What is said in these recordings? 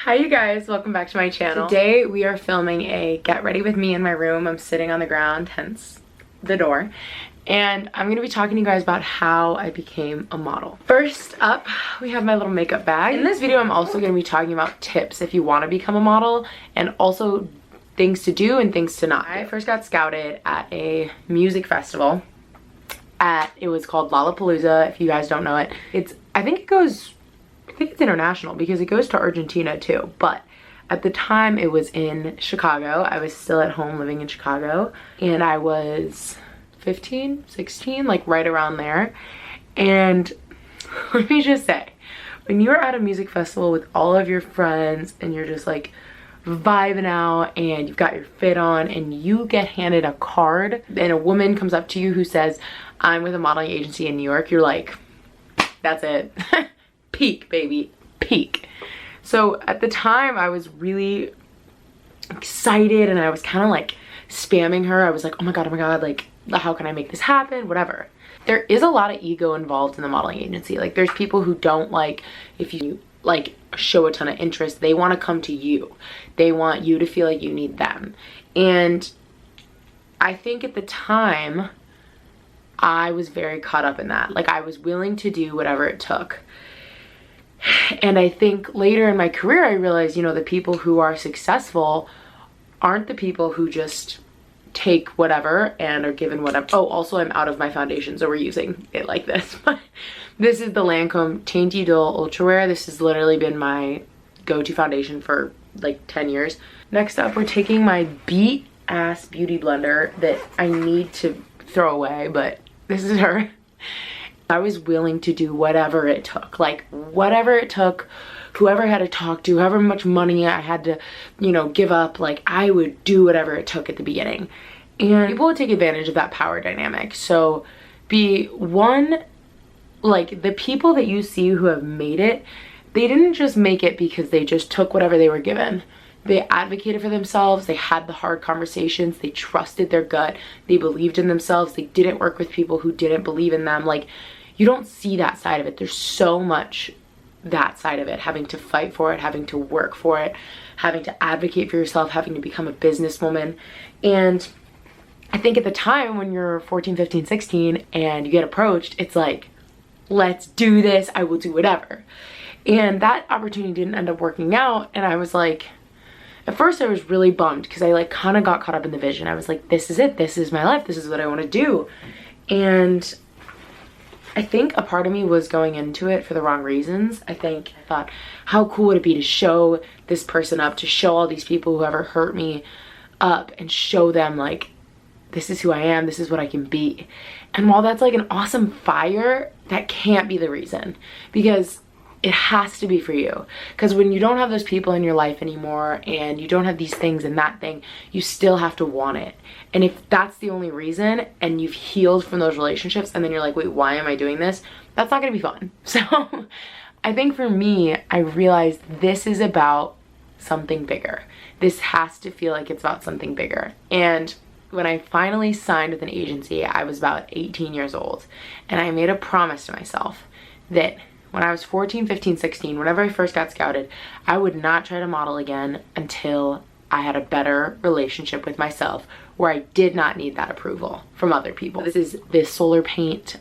Hi you guys, welcome back to my channel. Today we are filming a get ready with me in my room. I'm sitting on the ground, hence the door. And I'm gonna be talking to you guys about how I became a model. First up, we have my little makeup bag. In this video, I'm also gonna be talking about tips if you wanna become a model and also things to do and things to not do. I first got scouted at a music festival it was called Lollapalooza, if you guys don't know it. I think it's international because it goes to Argentina too, but at the time it was in Chicago. I was still at home living in Chicago and I was 15, 16, like right around there. And let me just say, when you're at a music festival with all of your friends and you're just like vibing out and you've got your fit on and you get handed a card and a woman comes up to you who says, "I'm with a modeling agency in New York," you're like, that's it. Peak, baby, peak. So at the time I was really excited and I was kind of like spamming her. I was like, oh my god, like how can I make this happen, whatever. There is a lot of ego involved in the modeling agency. Like there's people who don't like if you like show a ton of interest. They want to come to you. They want you to feel like you need them. And I think at the time I was very caught up in that. Like I was willing to do whatever it took. And I think later in my career I realized, you know, the people who are successful aren't the people who just take whatever and are given whatever. Oh, also I'm out of my foundation, so we're using it like this. But this is the Lancome Tainty Dull Ultra Wear. This has literally been my go-to foundation for like 10 years. Next up, we're taking my beat ass beauty blender that I need to throw away, but this is her. I was willing to do whatever it took, like whatever it took, whoever I had to talk to, however much money I had to, you know, give up, like I would do whatever it took at the beginning. And people would take advantage of that power dynamic. So like the people that you see who have made it, they didn't just make it because they just took whatever they were given. They advocated for themselves, they had the hard conversations, they trusted their gut, they believed in themselves, they didn't work with people who didn't believe in them. Like, you don't see that side of it. There's so much that side of it, having to fight for it, having to work for it, having to advocate for yourself, having to become a businesswoman. And I think at the time when you're 14, 15, 16 and you get approached, it's like, let's do this, I will do whatever. And that opportunity didn't end up working out, and I was like, at first I was really bummed because I like kind of got caught up in the vision. I was like, this is it, this is my life, this is what I want to do. And I think a part of me was going into it for the wrong reasons. I thought, how cool would it be to show this person up, to show all these people who ever hurt me up and show them like, this is who I am, this is what I can be. And while that's like an awesome fire, that can't be the reason, because it has to be for you. Because when you don't have those people in your life anymore and you don't have these things and that thing, you still have to want it. And if that's the only reason and you've healed from those relationships and then you're like, wait, why am I doing this? That's not gonna be fun. So I think for me, I realized this is about something bigger. This has to feel like it's about something bigger. And when I finally signed with an agency, I was about 18 years old. And I made a promise to myself that when I was 14, 15, 16, whenever I first got scouted, I would not try to model again until I had a better relationship with myself where I did not need that approval from other people. This is the Solar Paint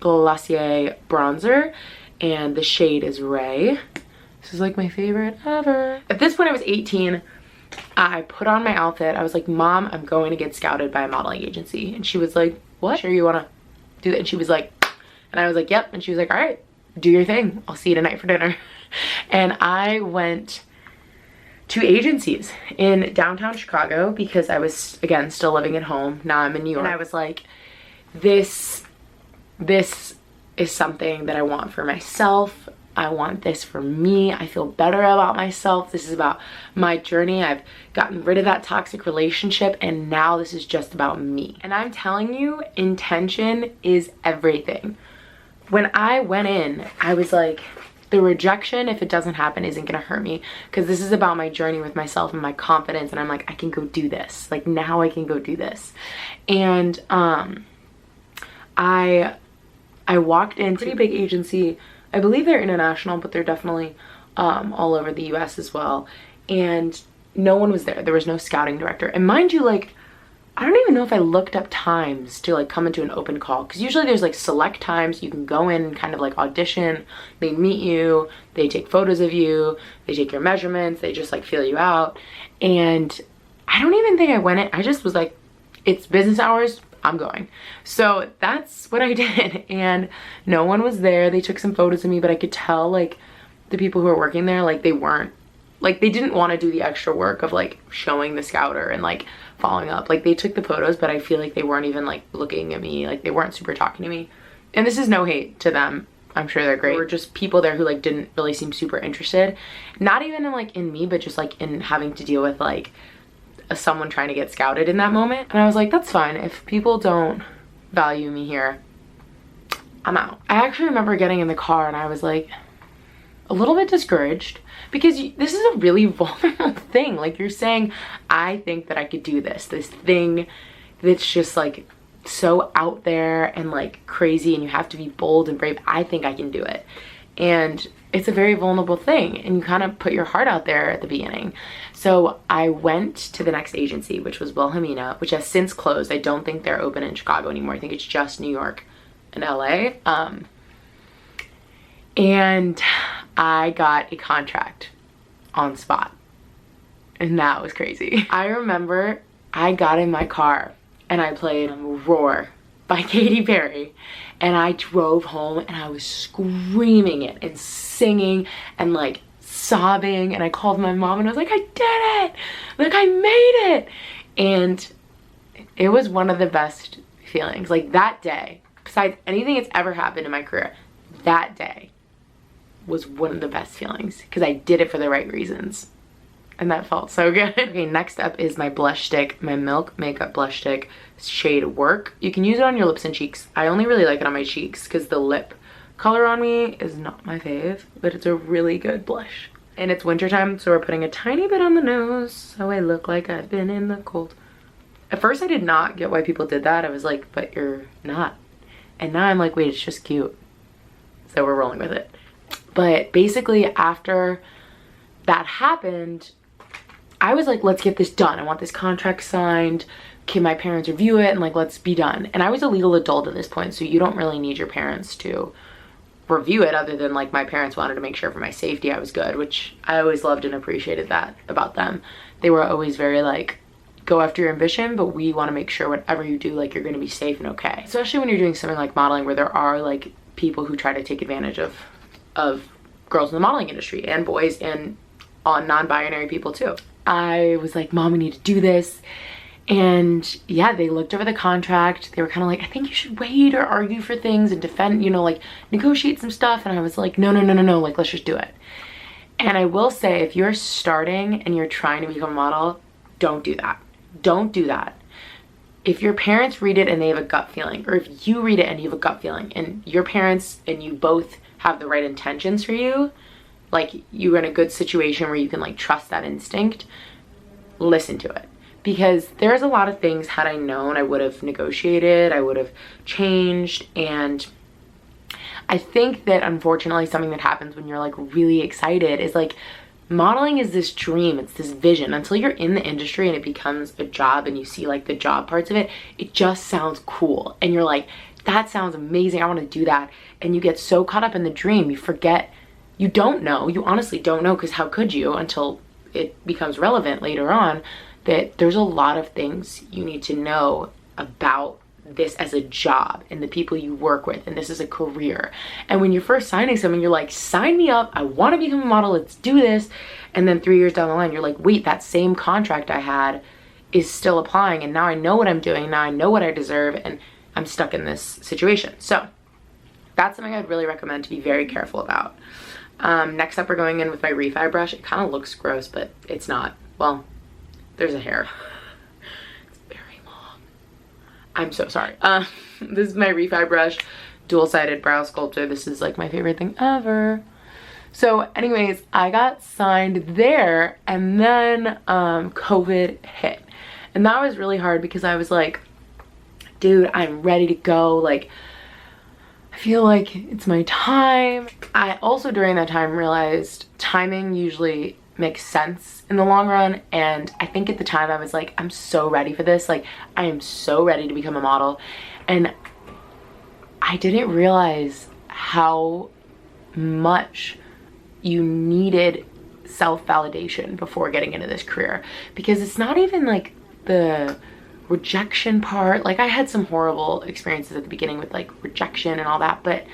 Glossier bronzer, and the shade is Ray. This is like my favorite ever. At this point I was 18. I put on my outfit. I was like, Mom, I'm going to get scouted by a modeling agency. And she was like, what? Sure you want to do that? And she was like, and I was like, yep. And she was like, all right, do your thing. I'll see you tonight for dinner. And I went to agencies in downtown Chicago because I was, again, still living at home. Now I'm in New York. And I was like, this is something that I want for myself. I want this for me. I feel better about myself. This is about my journey. I've gotten rid of that toxic relationship and now this is just about me. And I'm telling you, intention is everything. When I went in, I was like, the rejection, if it doesn't happen, isn't gonna hurt me, because this is about my journey with myself and my confidence, and I'm like, I can go do this. Like, now I can go do this. And I walked into a pretty big agency. I believe they're international, but they're definitely all over the US as well. And no one was there. There was no scouting director. And mind you, like, I don't even know if I looked up times to like come into an open call, because usually there's like select times you can go in and kind of like audition. They meet you, they take photos of you, they take your measurements, they just like feel you out. And I don't even think I went in. I just was like, it's business hours, I'm going. So that's what I did. And no one was there. They took some photos of me, but I could tell like the people who were working there, like they weren't, like they didn't want to do the extra work of like showing the scouter and like following up. Like they took the photos, but I feel like they weren't even like looking at me. Like they weren't super talking to me. And this is no hate to them. I'm sure they're great. There were just people there who like didn't really seem super interested. Not even in like in me, but just like in having to deal with like someone trying to get scouted in that moment. And I was like, that's fine. If people don't value me here, I'm out. I actually remember getting in the car and I was like a little bit discouraged, because this is a really vulnerable thing. Like you're saying, I think that I could do this thing that's just like so out there and like crazy, and you have to be bold and brave. I think I can do it. And it's a very vulnerable thing, and you kind of put your heart out there at the beginning. So I went to the next agency, which was Wilhelmina, which has since closed. I don't think they're open in Chicago anymore. I think it's just New York and LA. And I got a contract on spot, and that was crazy. I remember I got in my car and I played Roar by Katy Perry, and I drove home and I was screaming it and singing and like sobbing, and I called my mom and I was like, I did it, like I made it. And it was one of the best feelings. Like that day, besides anything that's ever happened in my career, that day was one of the best feelings, because I did it for the right reasons, and that felt so good. Okay, next up is my blush stick, my Milk Makeup blush stick, shade Work. You can use it on your lips and cheeks. I only really like it on my cheeks because the lip color on me is not my fave, but it's a really good blush. And it's wintertime, so we're putting a tiny bit on the nose so I look like I've been in the cold. At first I did not get why people did that. I was like, but you're not. And now I'm like, wait, it's just cute. So we're rolling with it. But basically after that happened, I was like, let's get this done. I want this contract signed. Can my parents review it? And like, let's be done. And I was a legal adult at this point, so you don't really need your parents to review it, other than like my parents wanted to make sure for my safety I was good, which I always loved and appreciated that about them. They were always very like, go after your ambition, but we want to make sure whatever you do, like you're going to be safe and okay. Especially when you're doing something like modeling, where there are like people who try to take advantage of girls in the modeling industry, and boys, and on non-binary people too. I was like, Mom, we need to do this. And yeah, they looked over the contract. They were kind of like, I think you should wait or argue for things and defend, you know, like negotiate some stuff. And I was like, no, like let's just do it. And I will say, if you're starting and you're trying to become a model, don't do that. Don't do that. If your parents read it and they have a gut feeling, or if you read it and you have a gut feeling, and your parents and you both have the right intentions for you, like you're in a good situation where you can like trust that instinct, listen to it. Because there's a lot of things, had I known, I would have negotiated, I would have changed. And I think that unfortunately something that happens when you're like really excited is like, modeling is this dream, it's this vision. Until you're in the industry and it becomes a job and you see like the job parts of it, it just sounds cool. And you're like, that sounds amazing, I want to do that. And you get so caught up in the dream, you forget, you don't know, you honestly don't know, because how could you until it becomes relevant later on, that there's a lot of things you need to know about this as a job and the people you work with, and this is a career. And when you're first signing someone, you're like, sign me up, I want to become a model, let's do this. And then 3 years down the line, you're like, wait, that same contract I had is still applying, and now I know what I'm doing, now I know what I deserve, and I'm stuck in this situation. So that's something I'd really recommend to be very careful about. Next up, we're going in with my refi brush. It kind of looks gross, but it's not. Well, there's a hair. It's very long. I'm so sorry. This is my refi brush, dual-sided brow sculptor. This is like my favorite thing ever. So anyways, I got signed there, and then COVID hit. And that was really hard, because I was like, dude, I'm ready to go. Like, I feel like it's my time. I also during that time realized timing usually makes sense in the long run, and I think at the time I was like, I'm so ready for this. Like, I am so ready to become a model. And I didn't realize how much you needed self-validation before getting into this career, because it's not even like the rejection part. Like, I had some horrible experiences at the beginning with like rejection and all that, but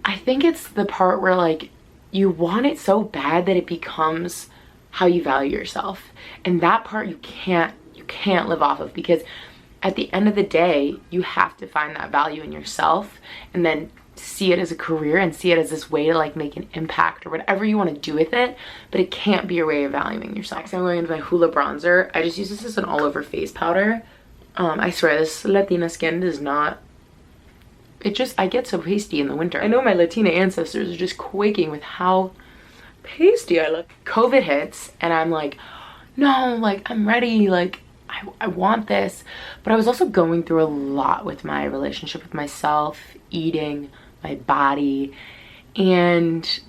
I think it's the part where like you want it so bad that it becomes how you value yourself, and that part you can't live off of, because at the end of the day you have to find that value in yourself and then see it as a career and see it as this way to like make an impact or whatever you want to do with it, but it can't be your way of valuing yourself. So I'm going into my Hoola bronzer. I just use this as an all over face powder. I swear this Latina skin does not, I get so pasty in the winter. I know my Latina ancestors are just quaking with how pasty I look. COVID hits and I'm like, no, like I'm ready, like I want this. But I was also going through a lot with my relationship with myself, eating, my body, and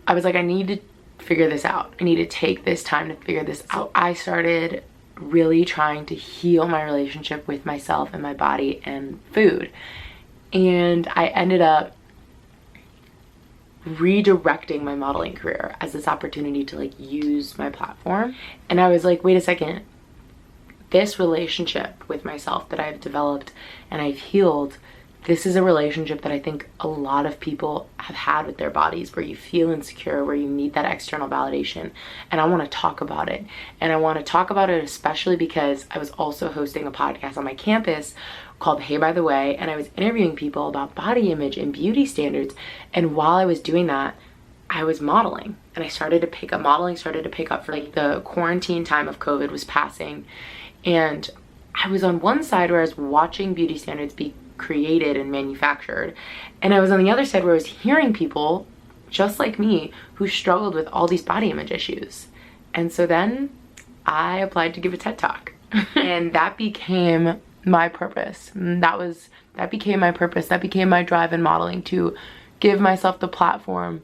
I was like, I need to figure this out. I need to take this time to figure this out. I started really trying to heal my relationship with myself and my body and food. And I ended up redirecting my modeling career as this opportunity to like use my platform. And I was like, wait a second, this relationship with myself that I've developed and I've healed, this is a relationship that I think a lot of people have had with their bodies, where you feel insecure, where you need that external validation. And I want to talk about it. And I want to talk about it especially because I was also hosting a podcast on my campus called Hey By The Way, and I was interviewing people about body image and beauty standards. And while I was doing that, I was modeling, and I started to pick up modeling, started to pick up for like the quarantine time of COVID was passing. And I was on one side where I was watching beauty standards be created and manufactured, and I was on the other side where I was hearing people just like me who struggled with all these body image issues. And so then I applied to give a TED Talk and that became my purpose. That became my purpose. That became my drive in modeling, to give myself the platform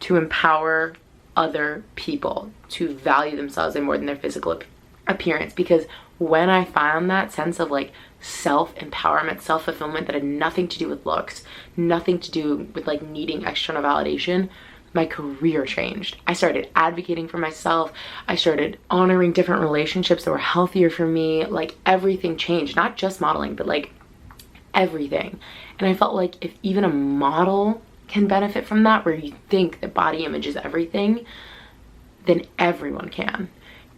to empower other people to value themselves in more than their physical appearance. Because when I found that sense of like self-empowerment, self-fulfillment that had nothing to do with looks, nothing to do with like needing external validation, my career changed. I started advocating for myself. I started honoring different relationships that were healthier for me. Like everything changed, not just modeling, but like everything. And I felt like if even a model can benefit from that, where you think that body image is everything, then everyone can.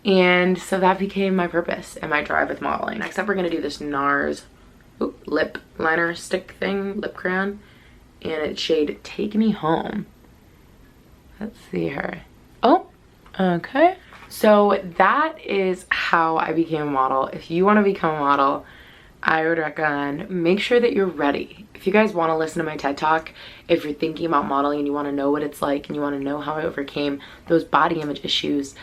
And so that became my purpose and my drive with modeling. Next up, we're gonna do this NARS lip liner stick thing, lip crayon, and it's shade Take Me Home. Let's see her. Oh, okay. So that is how I became a model. If you wanna become a model, I would recommend make sure that you're ready. If you guys wanna listen to my TED Talk, if you're thinking about modeling and you wanna know what it's like and you wanna know how I overcame those body image issues,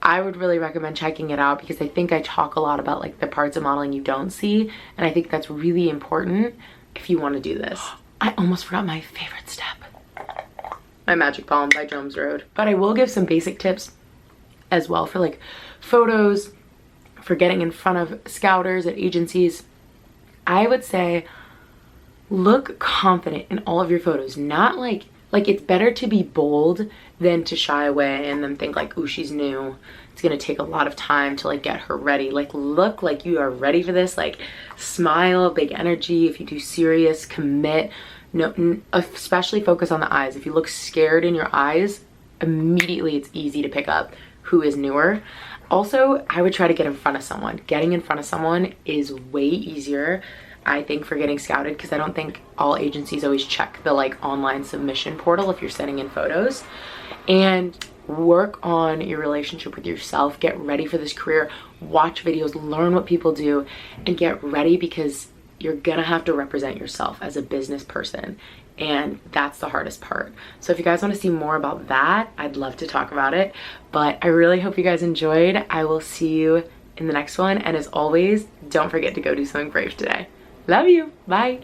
I would really recommend checking it out, because I think I talk a lot about like the parts of modeling you don't see, and I think that's really important if you want to do this. I almost forgot my favorite step. My Magic Balm by Jones Road. But I will give some basic tips as well for like photos, for getting in front of scouters at agencies. I would say look confident in all of your photos. Not like it's better to be bold than to shy away and then think like, ooh, she's new. It's gonna take a lot of time to like get her ready. Like look like you are ready for this. Like smile, big energy. If you do serious, commit. No, especially focus on the eyes. If you look scared in your eyes, immediately it's easy to pick up who is newer. Also, I would try to get in front of someone. Getting in front of someone is way easier, I think, for getting scouted, because I don't think all agencies always check the like online submission portal if you're sending in photos. And work on your relationship with yourself. Get ready for this career. Watch videos, learn what people do, and get ready, because you're gonna have to represent yourself as a business person, and that's the hardest part. So if you guys want to see more about that, I'd love to talk about it. But I really hope you guys enjoyed. I will see you in the next one, and as always, don't forget to go do something brave today. Love you. Bye.